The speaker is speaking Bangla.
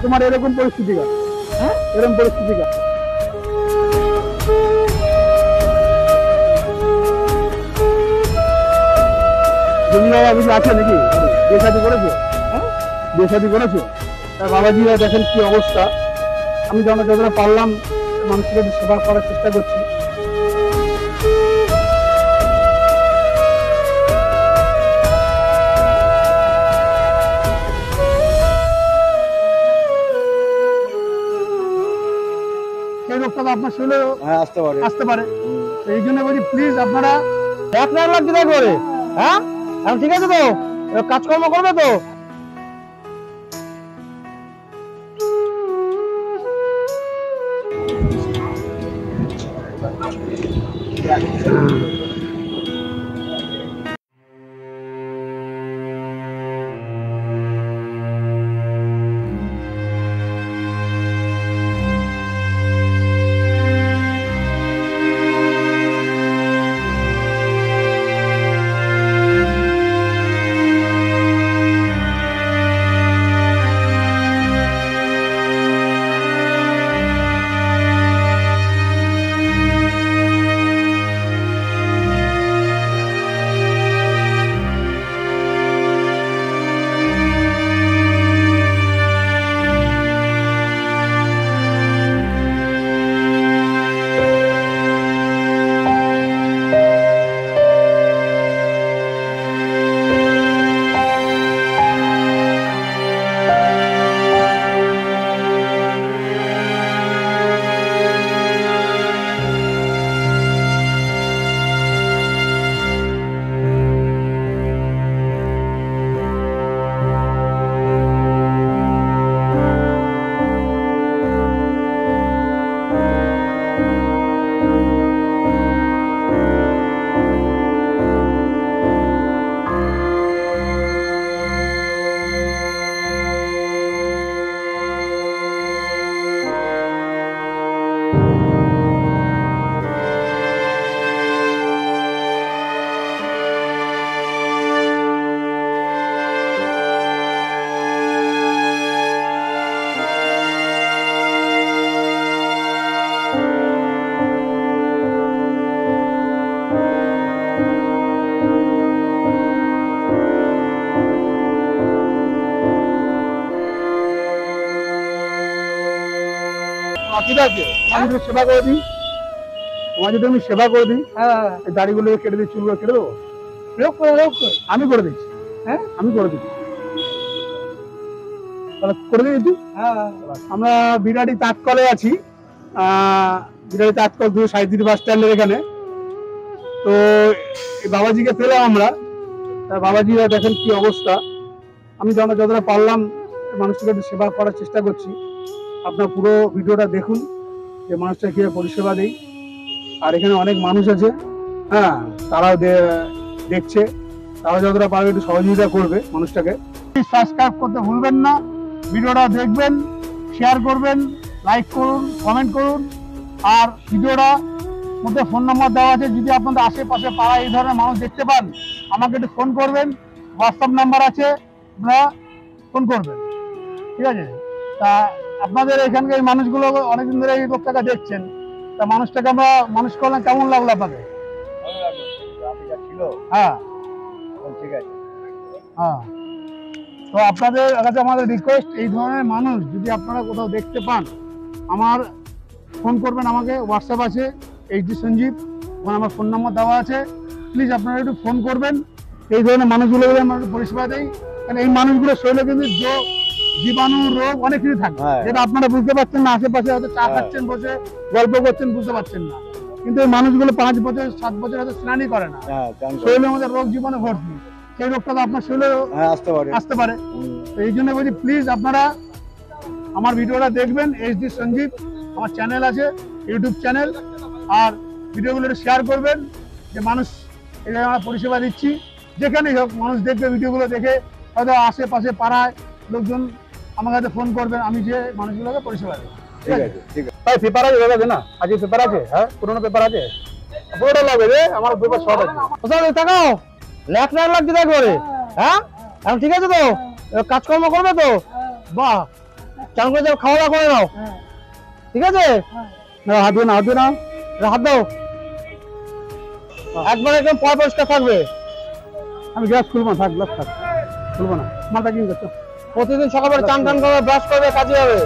তোমার এরকম পরিস্থিতি কেন? হ্যাঁ, এরকম পরিস্থিতি কেন? আছে নাকি? বিয়ে শাদী করেছো? হ্যাঁ, বিয়ে শাদী করেছো? বাবাজিরা দেখেন কি অবস্থা। আমি যতটা পারলাম মানুষকে সেবা করার চেষ্টা করছি। এই রোগটা তো আপনার শরীরে আসতে পারে। এই জন্য বলছি প্লিজ আপনারা 1 লাখ দিতে করে। হ্যাঁ, এখন ঠিক আছে তো? কাজকর্ম করবে তো? ঠিক আছে, আমি যদি সেবা করে দিই, তোমার যদি আমি সেবা করে দিই, দাড়িগুলো কেটে দিই, চুলগুলো কেটে দেবো, আমি করে দিচ্ছি। হ্যাঁ, আমি করে দিচ্ছি, তাহলে করে দিই। আমরা বিরাটি তাঁতকলে আছি, বিরাটি তাঁতকল 237 বাস স্ট্যান্ডের এখানে। তো এই বাবাজিকে পেলাম আমরা। বাবাজিরা দেখেন কি অবস্থা। আমি যতটা পারলাম মানুষকে সেবা করার চেষ্টা করছি। আপনার পুরো ভিডিওটা দেখুন যে মানুষটা কিভাবে পরিষেবা দেই। আর এখানে অনেক মানুষ আছে, হ্যাঁ, তারাও দেখছে। তারা যতটা পারবে একটু সহযোগিতা করবে মানুষটাকে। সাবস্ক্রাইব করতে ভুলবেন না, ভিডিওটা দেখবেন, শেয়ার করবেন, লাইক করুন, কমেন্ট করুন। আর ভিডিওটা মধ্যে ফোন নাম্বার দেওয়া আছে, যদি আপনাদের আশেপাশে পাড়ায় এই ধরনের মানুষ দেখতে পান আমাকে একটু ফোন করবেন। হোয়াটসঅ্যাপ নাম্বার আছে, আপনারা ফোন করবেন, ঠিক আছে? তা আপনাদের এখানকার এই মানুষগুলো অনেকদিন ধরে এই লোকটাকে দেখছেন, তা মানুষটাকে আমরা মানুষ করলাম, কেমন লাগলো আপনাদের? হ্যাঁ, ঠিক আছে। হ্যাঁ, তো আপনাদের কাছে আমাদের রিকোয়েস্ট, এই ধরনের মানুষ যদি আপনারা কোথাও দেখতে পান আমার ফোন করবেন। আমাকে হোয়াটসঅ্যাপ আছে HD সঞ্জীব, ওখানে আমার ফোন নাম্বার দেওয়া আছে। প্লিজ আপনারা একটু ফোন করবেন। এই ধরনের মানুষগুলোকে আমরা পরিষেবা দেই, কারণ এই মানুষগুলোর শরীরে কিন্তু জীবাণু রোগ অনেক কিছু থাকে, যেটা আপনারা বুঝতে পারছেন না। আশেপাশে হয়তো চা খাচ্ছেন, বসে গল্প করছেন, বুঝতে পারছেন না। কিন্তু এই মানুষগুলো 5 বছর 7 বছর হয়তো স্নানই করে না, শরীরের মধ্যে রোগ জীবাণু ভর্তি। সেই রোগটা তো আপনার শরীরে আসতে পারে। এই জন্য বলছি প্লিজ আপনারা আমার ভিডিওটা দেখবেন। HD সঞ্জীব আমার চ্যানেল আছে, ইউটিউব চ্যানেল। আর ভিডিওগুলো শেয়ার করবেন, যে মানুষ এখানে আমরা পরিষেবা দিচ্ছি। যেখানেই হোক মানুষ দেখবে, ভিডিওগুলো দেখে হয়তো আশেপাশে পাড়ায় লোকজন আমার কাছে ফোন করবেন, আমি যে মানুষগুলোকে পরিষেবা দিই। ঠিক আছে, ঠিক আছে ভাই। পেপার আছে দাদা? না, আজকে পেপার আছে? হ্যাঁ, পুরোনো পেপার আছে, পুরোটা লাগবে রে, আমার পেপার শর্ট আছে। তাকাও, 1 লাখ দিতে করে। হ্যাঁ, এখন ঠিক আছে তো? কাজকর্ম করবে তো? বাহ, চান করে যাও, খাওয়া দাওয়া করে নাও, ঠিক আছে? না, হাত দিও না, হাত দিও না। হাত দাও, একবার একদম পরিষ্কার থাকবে। আমি গ্লাস খুলবো না, থাক গ্লাস থাক, খুলবো না, মালটা কিনতে। প্রতিদিন সকালবেলা চান টান করে ব্রাশ করবে, কাজে যাবে।